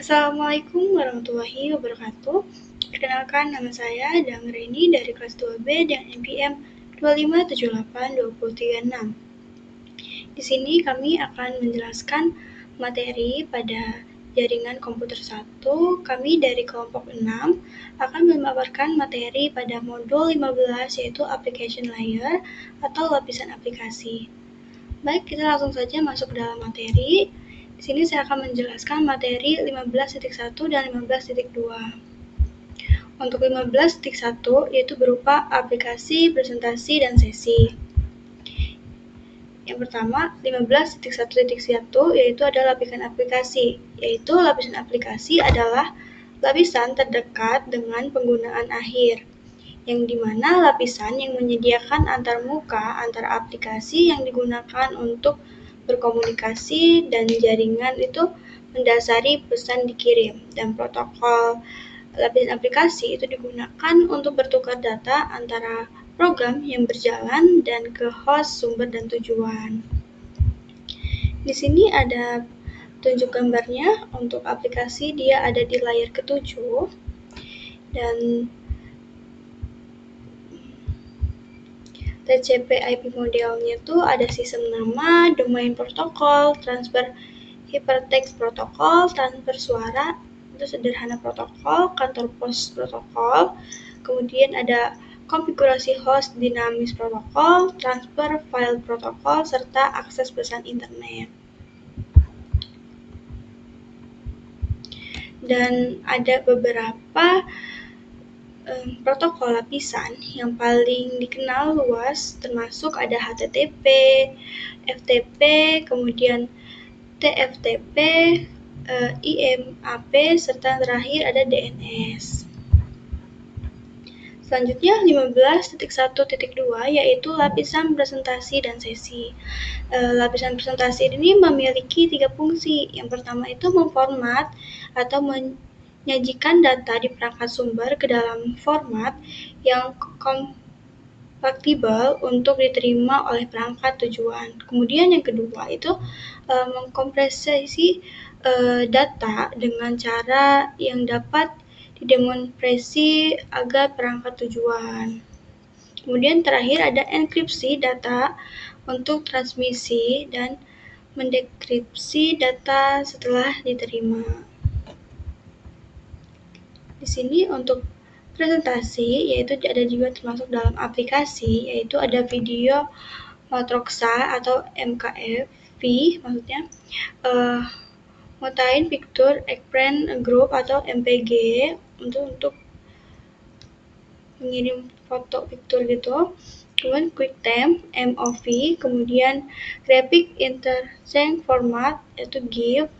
Assalamualaikum warahmatullahi wabarakatuh. Perkenalkan, nama saya Dang Reni dari kelas 2B dengan NPM 2578236. Di sini kami akan menjelaskan materi pada jaringan komputer 1. Kami dari kelompok 6 akan memaparkan materi pada modul 15 yaitu application layer atau lapisan aplikasi. Baik, kita langsung saja masuk ke dalam materi. Di sini saya akan menjelaskan materi 15.1 dan 15.2. Untuk 15.1 yaitu berupa aplikasi, presentasi, dan sesi. Yang pertama, 15.1.1 yaitu adalah lapisan aplikasi. Yaitu lapisan aplikasi adalah lapisan terdekat dengan penggunaan akhir, yang dimana lapisan yang menyediakan antarmuka antara aplikasi yang digunakan untuk berkomunikasi dan jaringan itu mendasari pesan dikirim, dan protokol lapisan aplikasi itu digunakan untuk bertukar data antara program yang berjalan dan ke host sumber dan tujuan. Di sini ada tunjuk gambarnya. Untuk aplikasi dia ada di layar ke-7 dan TCP/IP modelnya tuh ada sistem nama, domain protokol, transfer hypertext protokol, transfer suara, itu sederhana protokol, kantor pos protokol, kemudian ada konfigurasi host dinamis protokol, transfer file protokol, serta akses pesan internet. Dan ada beberapa protokol lapisan yang paling dikenal luas, termasuk ada HTTP, FTP, kemudian TFTP, IMAP, serta terakhir ada DNS. Selanjutnya 15.1.2 yaitu lapisan presentasi dan sesi. Lapisan presentasi ini memiliki 3 fungsi. Yang pertama itu memformat atau menyajikan data di perangkat sumber ke dalam format yang kompatibel untuk diterima oleh perangkat tujuan. Kemudian yang kedua itu mengkompresi data dengan cara yang dapat didemonstrasi agar perangkat tujuan. Kemudian terakhir ada enkripsi data untuk transmisi dan mendekripsi data setelah diterima. Di sini untuk presentasi yaitu ada juga termasuk dalam aplikasi, yaitu ada video matroksa atau MKV maksudnya, Motain Picture Express Group atau MPG untuk mengirim foto picture gitu. Kemudian QuickTime MOV, kemudian Graphic Interchange Format yaitu GIF,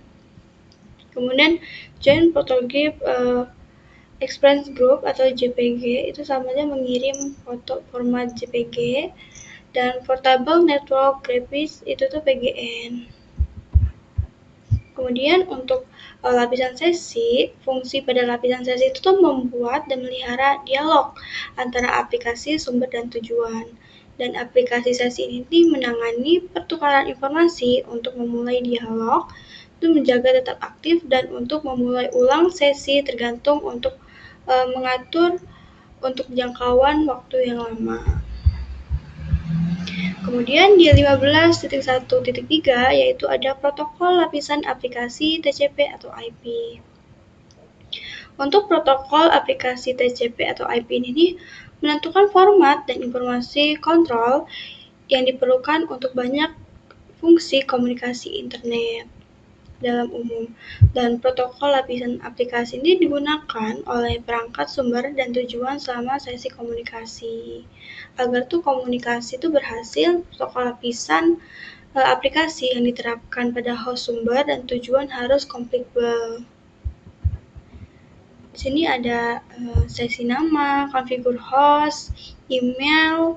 kemudian Joint Photograph Express Group atau JPG, itu sama aja mengirim foto format JPG, dan Portable Network Graphics itu tuh PGN. Kemudian untuk lapisan sesi, fungsi pada lapisan sesi itu tuh membuat dan melihara dialog antara aplikasi, sumber, dan tujuan. Dan aplikasi sesi ini menangani pertukaran informasi untuk memulai dialog, itu menjaga tetap aktif, dan untuk memulai ulang sesi tergantung untuk mengatur untuk jangkauan waktu yang lama. Kemudian di 15.1.3 yaitu ada protokol lapisan aplikasi TCP atau IP. Untuk protokol aplikasi TCP atau IP ini menentukan format dan informasi kontrol yang diperlukan untuk banyak fungsi komunikasi internet dalam umum. Dan protokol lapisan aplikasi ini digunakan oleh perangkat sumber dan tujuan selama sesi komunikasi. Agar tuh komunikasi itu berhasil, protokol lapisan aplikasi yang diterapkan pada host sumber dan tujuan harus kompatibel. Di sini ada sesi nama, konfigur host, email,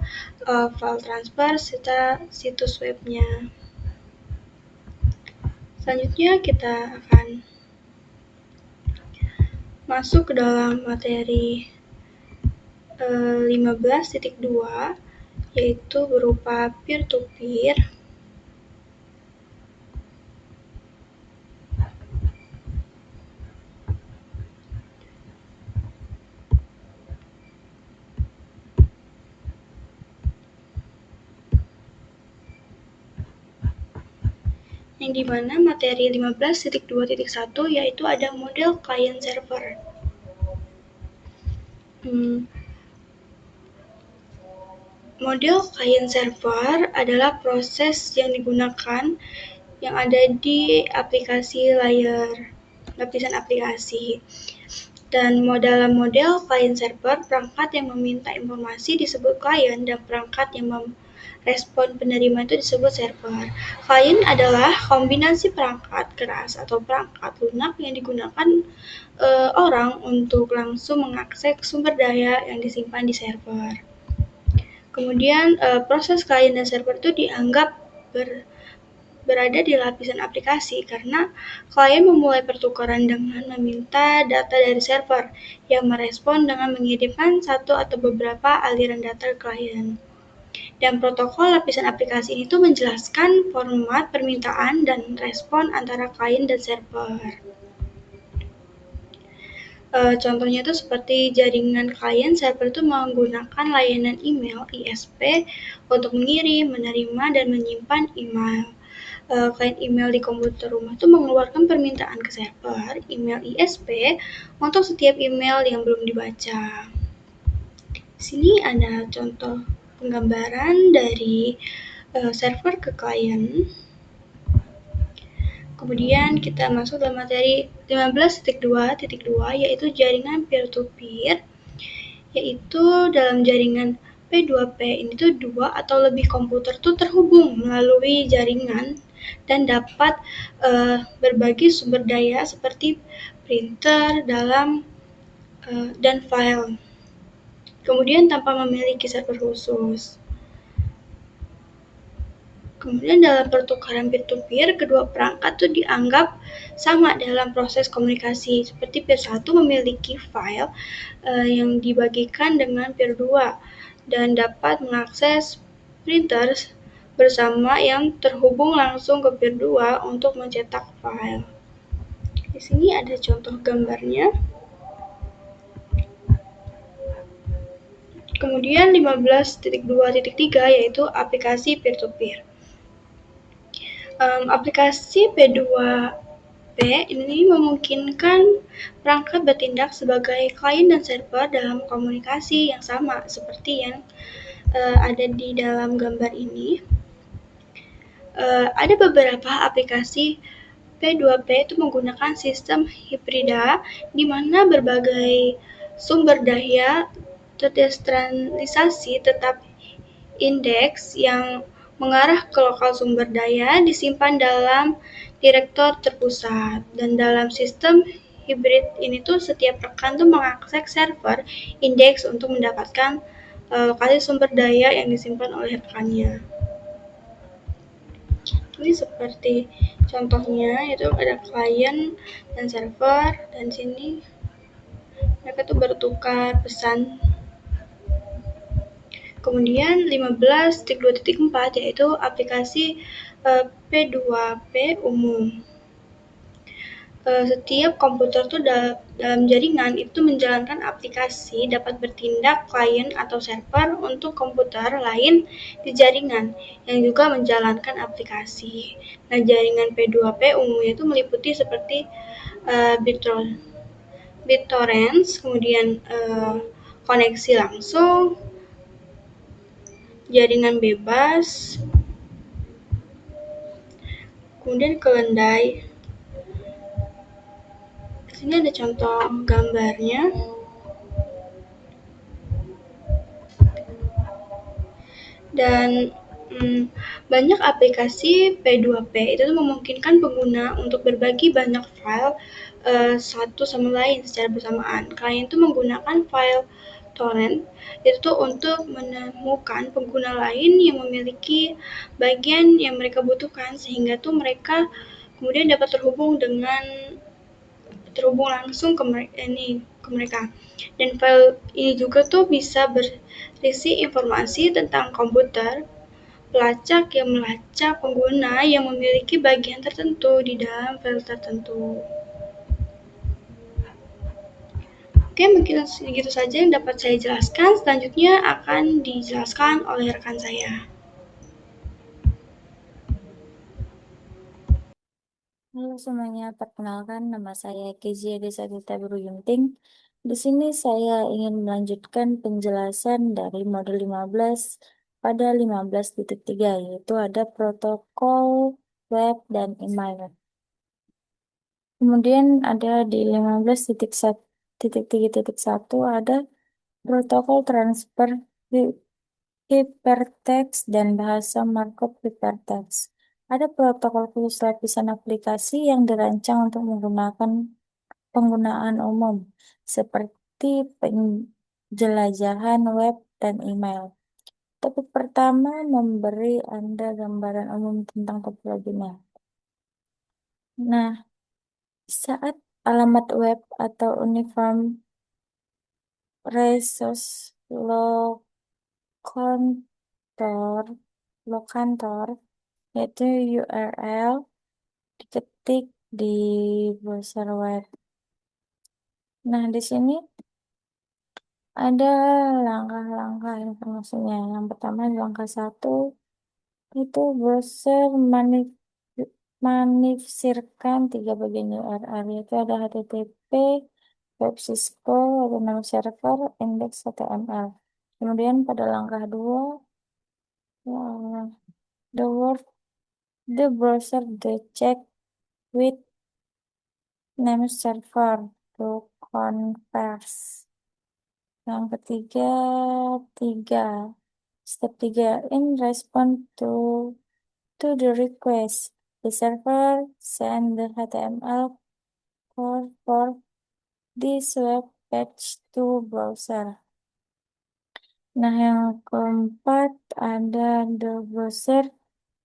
file transfer, serta situs webnya. Selanjutnya kita akan masuk ke dalam materi 15.2 yaitu berupa peer-to-peer. yang dimana materi 15.2.1 yaitu ada model client server. Model client server adalah proses yang digunakan yang ada di aplikasi lapisan aplikasi. Dan dalam model client server, perangkat yang meminta informasi disebut client dan perangkat yang merespon penerima itu disebut server. Client adalah kombinasi perangkat keras atau perangkat lunak yang digunakan orang untuk langsung mengakses sumber daya yang disimpan di server. Kemudian proses client dan server itu dianggap berada di lapisan aplikasi karena klien memulai pertukaran dengan meminta data dari server yang merespon dengan mengirimkan satu atau beberapa aliran data ke klien. Dan protokol lapisan aplikasi ini tuh menjelaskan format permintaan dan respon antara klien dan server. Contohnya itu seperti jaringan klien server itu menggunakan layanan email ISP untuk mengirim, menerima, dan menyimpan email. Klien email di komputer rumah itu mengeluarkan permintaan ke server email ISP untuk setiap email yang belum dibaca. Sini ada contoh penggambaran dari server ke klien. Kemudian kita masuk dalam materi 15.2.2 yaitu jaringan peer-to-peer, yaitu dalam jaringan P2P ini tuh dua atau lebih komputer tuh terhubung melalui jaringan dan dapat berbagi sumber daya seperti printer, dan file. Kemudian tanpa memiliki server khusus. Kemudian dalam pertukaran peer-to-peer, kedua perangkat itu dianggap sama dalam proses komunikasi. Seperti peer 1 memiliki file yang dibagikan dengan peer 2 dan dapat mengakses printer bersama yang terhubung langsung ke peer 2 untuk mencetak file. Di sini ada contoh gambarnya. Kemudian 15.2.3 yaitu aplikasi peer-to-peer. Aplikasi P2P ini memungkinkan perangkat bertindak sebagai klien dan server dalam komunikasi yang sama seperti yang ada di dalam gambar ini. Ada beberapa aplikasi P2P itu menggunakan sistem hibrida di mana berbagai sumber daya terdesentralisasi tetap indeks yang mengarah ke lokal sumber daya disimpan dalam direktor terpusat. Dan dalam sistem hibrid ini tuh setiap rekan tuh mengakses server indeks untuk mendapatkan lokasi sumber daya yang disimpan oleh rekannya. Ini seperti contohnya itu ada klien dan server, dan sini mereka tuh bertukar pesan. Kemudian 15.2.4 yaitu aplikasi P2P umum. Setiap komputer tuh dalam jaringan itu menjalankan aplikasi dapat bertindak klien atau server untuk komputer lain di jaringan yang juga menjalankan aplikasi. Nah, jaringan P2P umumnya itu meliputi seperti BitTorrent, kemudian koneksi langsung, jaringan bebas, kemudian kelendai. Sini ada contoh gambarnya. Dan banyak aplikasi P2P itu memungkinkan pengguna untuk berbagi banyak file satu sama lain secara bersamaan. Klien itu menggunakan file torrent itu untuk menemukan pengguna lain yang memiliki bagian yang mereka butuhkan, sehingga tuh mereka kemudian dapat terhubung langsung ke mereka. Dan file ini juga tuh bisa berisi informasi tentang komputer pelacak yang melacak pengguna yang memiliki bagian tertentu di dalam file tertentu. Oke, mungkin segitu saja yang dapat saya jelaskan. Selanjutnya akan dijelaskan oleh rekan saya. Halo semuanya, perkenalkan nama saya Kezia Desagita Beruyunting. Di sini saya ingin melanjutkan penjelasan dari modul 15 pada 15.3, yaitu ada protokol web dan email. Kemudian ada di 15.1.3.1 ada protokol transfer hypertext dan bahasa markup hypertext. Ada protokol khusus lapisan aplikasi yang dirancang untuk menggunakan penggunaan umum, seperti penjelajahan web dan email. Topik pertama memberi Anda gambaran umum tentang topologinya. Nah, saat alamat web atau uniform resource locator, locator, yaitu URL diketik di browser web. Nah, di sini ada langkah-langkah informasinya. Yang pertama, langkah 1 itu browser menafsirkan 3 bagian URL, yaitu ada HTTP, web Cisco, ada nama server, index HTML. Kemudian pada langkah 2, uh, the word the browser the check with name server to converse. Yang ketiga, tiga. Step 3, in response to the request, the server send the HTML code for this web page to browser. Nah, yang keempat ada the browser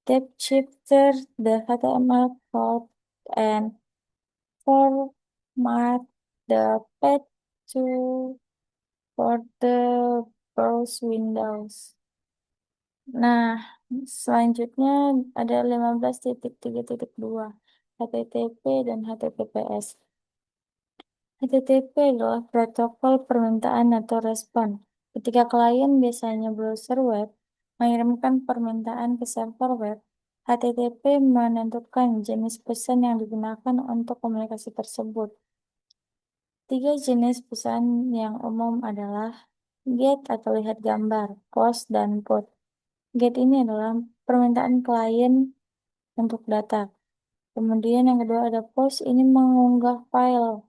that shifter the HTML code and format the page to for the browse windows. Nah, selanjutnya ada 15.3.2 HTTP dan HTTPS. HTTP adalah protokol permintaan atau respon. Ketika klien, biasanya browser web, mengirimkan permintaan ke server web, HTTP menentukan jenis pesan yang digunakan untuk komunikasi tersebut. 3 jenis pesan yang umum adalah get atau lihat gambar, post, dan put. Get ini adalah permintaan klien untuk data. Kemudian yang kedua ada post, ini mengunggah file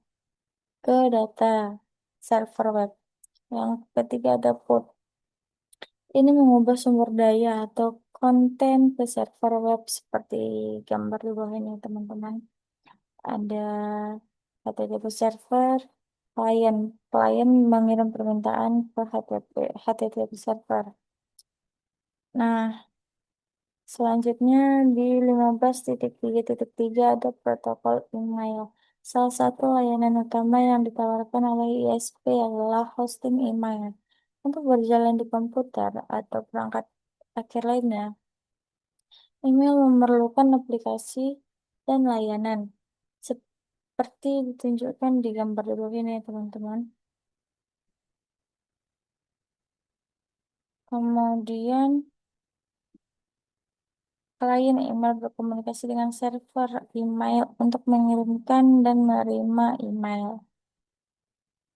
ke data server web. Yang ketiga ada put. Ini mengubah sumber daya atau konten ke server web seperti gambar di bawah ini, teman-teman. Ada HTTP server, klien. Klien mengirim permintaan ke HTTP server. Nah, selanjutnya di 15.3.3 ada protokol email. Salah satu layanan utama yang ditawarkan oleh ISP adalah hosting email. Untuk berjalan di komputer atau perangkat akhir lainnya, email memerlukan aplikasi dan layanan. Seperti ditunjukkan di gambar di bawah ini, teman-teman. Kemudian, klien email berkomunikasi dengan server email untuk mengirimkan dan menerima email.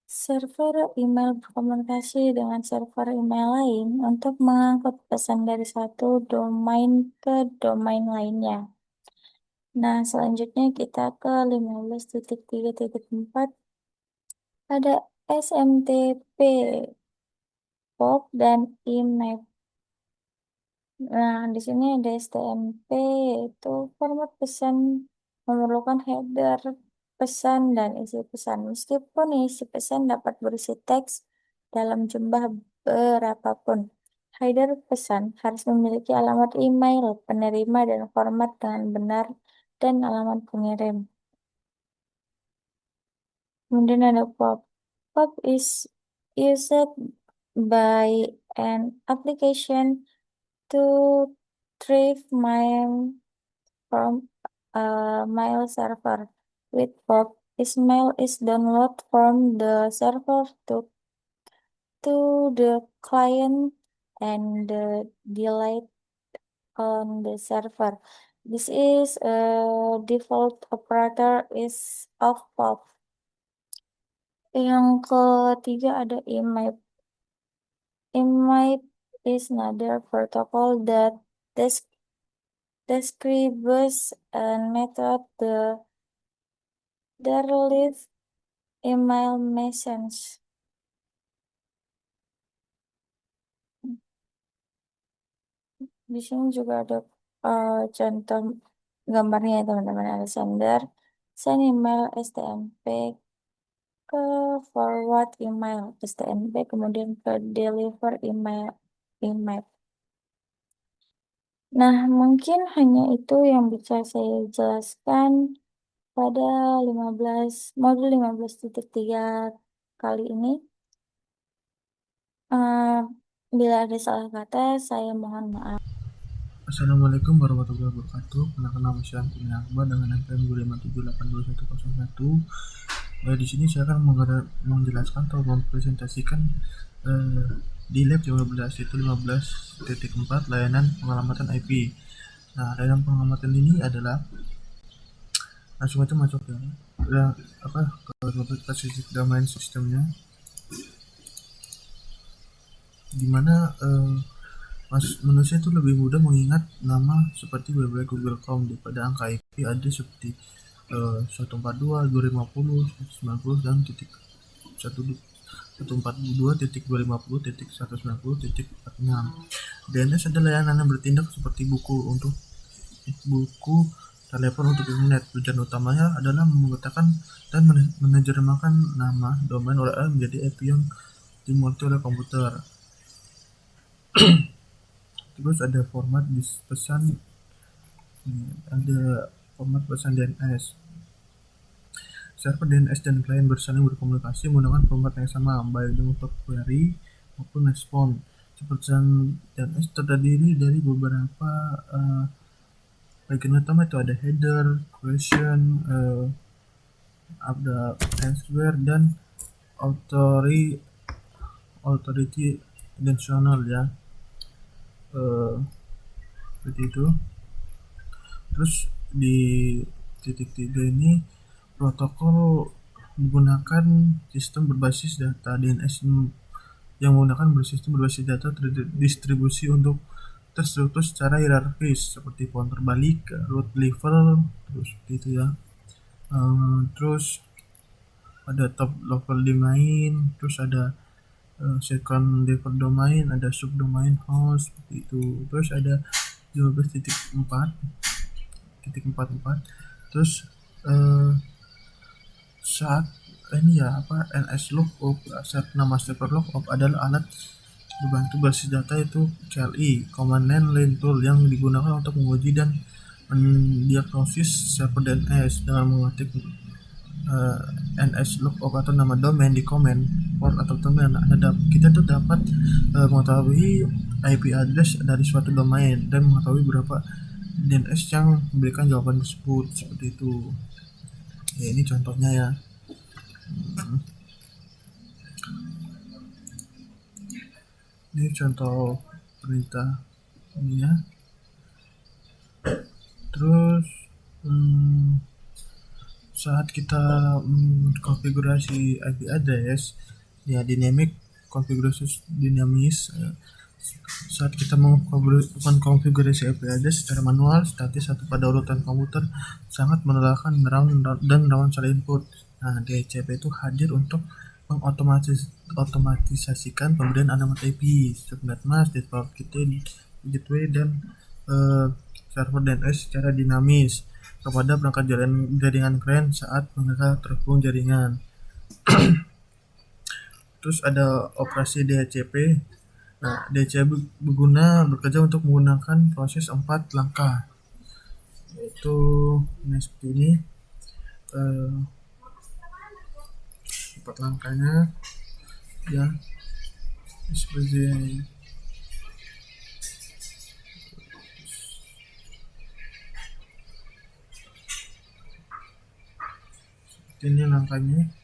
Server email berkomunikasi dengan server email lain untuk mengangkut pesan dari satu domain ke domain lainnya. Nah, selanjutnya kita ke 15.3.4 ada SMTP, POP, dan IMAP. Nah, di sini ada STMP, itu format pesan memerlukan header pesan dan isi pesan. Meskipun isi pesan dapat berisi teks dalam jumlah berapapun, header pesan harus memiliki alamat email penerima dan format dengan benar dan alamat pengirim. Kemudian ada POP. POP is used by an application to retrieve mail from a mail server. With POP, email is downloaded from the server to the client and delayed on the server. This is a default operator is of pop. Yang ketiga ada IMAP. IMAP is another protocol that describes and method the derived email message. Di sini juga ada contoh gambarnya ya teman-teman. Ada send email STMP ke forward email STMP, kemudian ke deliver email. Nah, mungkin hanya itu yang bisa saya jelaskan pada modul 15.3 kali ini. Bila ada salah kata, saya mohon maaf. Assalamualaikum warahmatullahi wabarakatuh. Perkenalkan nama saya Antoni Akbar dengan NPM 257822101. Di sini saya akan menjelaskan atau mempresentasikan di lab 15 itu 15.4 layanan pengamatan IP. Nah, layanan pengamatan ini adalah langsung aja masuk ya. Ke sisi domain sistemnya, dimana manusia itu lebih mudah mengingat nama seperti web Google.com daripada angka IP ada seperti 142.250, 190 dan titik 142.250.190.46. DNS adalah layanan yang bertindak seperti buku telepon untuk internet. Tujuan utamanya adalah memetakan dan menerjemahkan nama domain URL menjadi IP yang dimuat oleh komputer. Terus ada format pesan DNS. Server DNS dan klien bersaling berkomunikasi menggunakan format yang sama, baik untuk query maupun respon. Pesan DNS terdiri dari beberapa bagian utama, itu ada header, question, ada answer dan authority dimensional ya. Seperti itu. Terus di titik 3 ini protokol menggunakan sistem berbasis data DNS yang menggunakan sistem berbasis data terdistribusi untuk terstruktur secara hierarkis seperti pohon terbalik, root level, terus gitu ya. Terus ada top level domain, terus ada second level domain, ada subdomain host seperti itu. Terus ada 15.4. Terus saat NS lookup, saat nama server lookup adalah alat membantu basis data, itu CLI, Command Line Tool, yang digunakan untuk menguji dan mendiagnosis server DNS dengan mengetik NS lookup atau nama domain di comment port atau terminal. Kita tuh dapat mengetahui IP address dari suatu domain dan mengetahui berapa DNS yang memberikan jawaban tersebut, seperti itu. Ya, ini contohnya ya. Ini contoh perintah ini ya. Terus saat kita konfigurasi IP address ya, dynamic konfigurasi dinamis. Saat kita melakukan konfigurasi IP address secara manual, statis atau pada urutan komputer, sangat melelahkan dan rawan salah input. Nah, DHCP itu hadir untuk mengotomatisasikan pemberian alamat IP, subnet mask, network gateway, dan server DNS secara dinamis kepada perangkat jaringan klien saat mereka terhubung jaringan. Terus ada operasi DHCP. Nah, DHCP bekerja untuk menggunakan proses 4 langkah, yaitu seperti ini. 4 langkahnya ya, seperti ini langkahnya.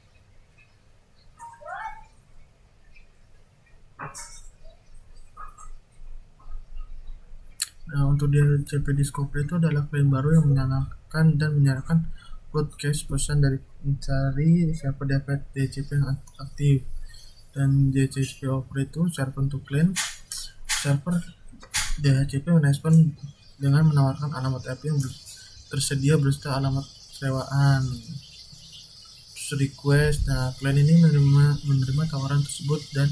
Nah, untuk DHCP Discovery itu adalah klien baru yang menyalakan dan menyarankan broadcast pesan dari mencari server DHCP yang aktif. Dan DHCP Offer itu server untuk klien. Server DHCP merespon dengan menawarkan alamat IP yang tersedia beserta alamat sewaan. Request. Nah, klien ini menerima tawaran tersebut dan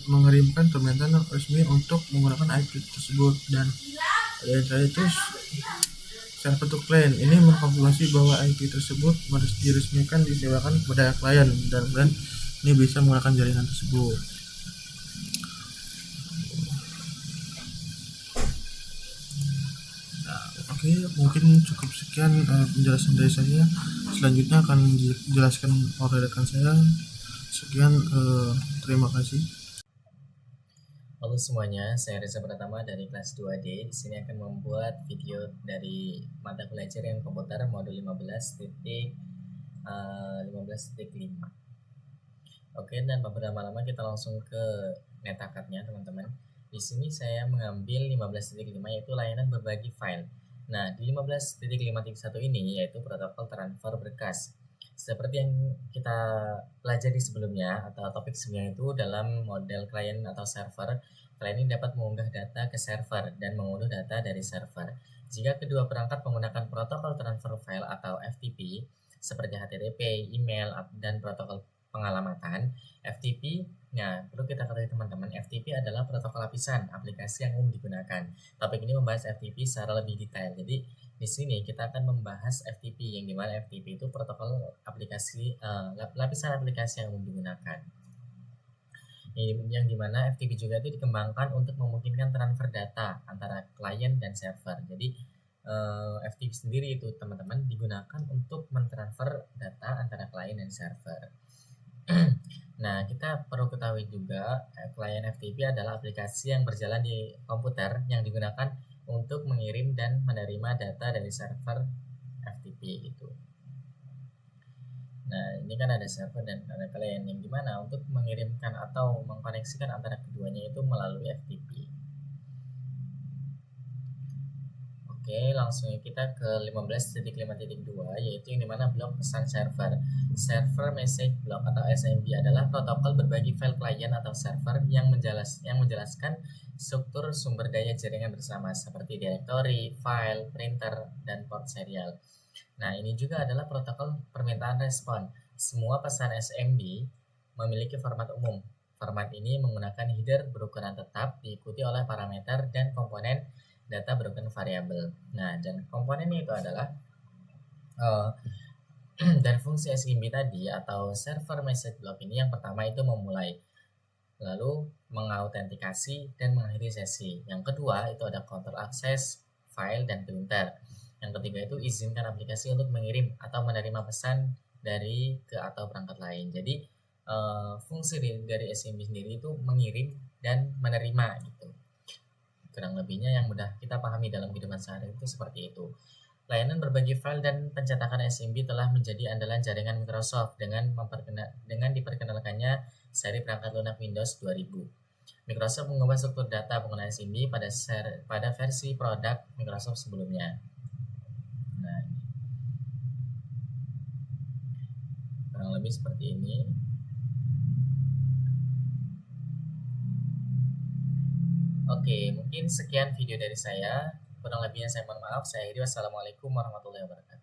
mengirimkan permintaan resmi untuk menggunakan IP tersebut. Dan saya itu server untuk klien ini mengkonfirmasi bahwa IP tersebut diresmikan disewakan kepada klien dan klien ini bisa menggunakan jaringan tersebut. Oke, mungkin cukup sekian penjelasan dari saya. Selanjutnya akan dijelaskan oleh rekan saya. Sekian, terima kasih. Halo semuanya, saya Reza Pratama dari kelas 2D. Di sini akan membuat video dari mata kuliah jaringan komputer modul 15.5. Oke, dan beberapa lama kita langsung ke metacard-nya, teman-teman. Di sini saya mengambil 15.5 yaitu layanan berbagi file. Nah, di 15.5.1 ini yaitu protokol transfer berkas. Seperti yang kita pelajari sebelumnya atau topik sebelumnya itu dalam model klien atau server, klien ini dapat mengunggah data ke server dan mengunduh data dari server. Jika kedua perangkat menggunakan protokol transfer file atau FTP seperti HTTP, email, dan protokol pengalamatan, FTP, nah perlu kita ketahui teman-teman, FTP adalah protokol lapisan aplikasi yang umum digunakan. Topik ini membahas FTP secara lebih detail. Jadi di sini kita akan membahas FTP, yang dimana FTP itu protokol aplikasi lapisan aplikasi yang umum digunakan. Yang dimana FTP juga itu dikembangkan untuk memungkinkan transfer data antara klien dan server. Jadi FTP sendiri itu teman-teman digunakan untuk mentransfer data antara klien dan server. Nah, kita perlu ketahui juga klien FTP adalah aplikasi yang berjalan di komputer yang digunakan untuk mengirim dan menerima data dari server FTP gitu. Nah, ini kan ada server dan ada klien yang dimana untuk mengirimkan atau mengkoneksikan antara keduanya itu melalui FTP. Oke, langsung kita ke 15.5.2 yaitu yang dimana blok pesan server. Server Message Block atau SMB adalah protokol berbagi file klien atau server yang menjelaskan struktur sumber daya jaringan bersama seperti direktori, file, printer, dan port serial. Nah, ini juga adalah protokol permintaan respon. Semua pesan SMB memiliki format umum. Format ini menggunakan header berukuran tetap diikuti oleh parameter dan komponen data berukuran variabel. Nah, dan komponennya itu adalah dari fungsi SMB tadi atau server message block ini, yang pertama itu memulai, lalu mengautentikasi dan mengakhiri sesi. Yang kedua itu ada control akses, file, dan printer. Yang ketiga itu izinkan aplikasi untuk mengirim atau menerima pesan dari ke atau perangkat lain. Jadi fungsi dari SMB sendiri itu mengirim dan menerima gitu. Kurang lebihnya yang mudah kita pahami dalam kehidupan sehari itu seperti itu. Layanan berbagi file dan pencetakan SMB telah menjadi andalan jaringan Microsoft dengan diperkenalkannya seri perangkat lunak Windows 2000. Microsoft mengubah struktur data penggunaan SMB pada versi produk Microsoft sebelumnya. Nah, kurang lebih seperti ini. Oke, mungkin sekian video dari saya. Kurang lebihnya saya mohon maaf. Saya akhiri. Wassalamualaikum warahmatullahi wabarakatuh.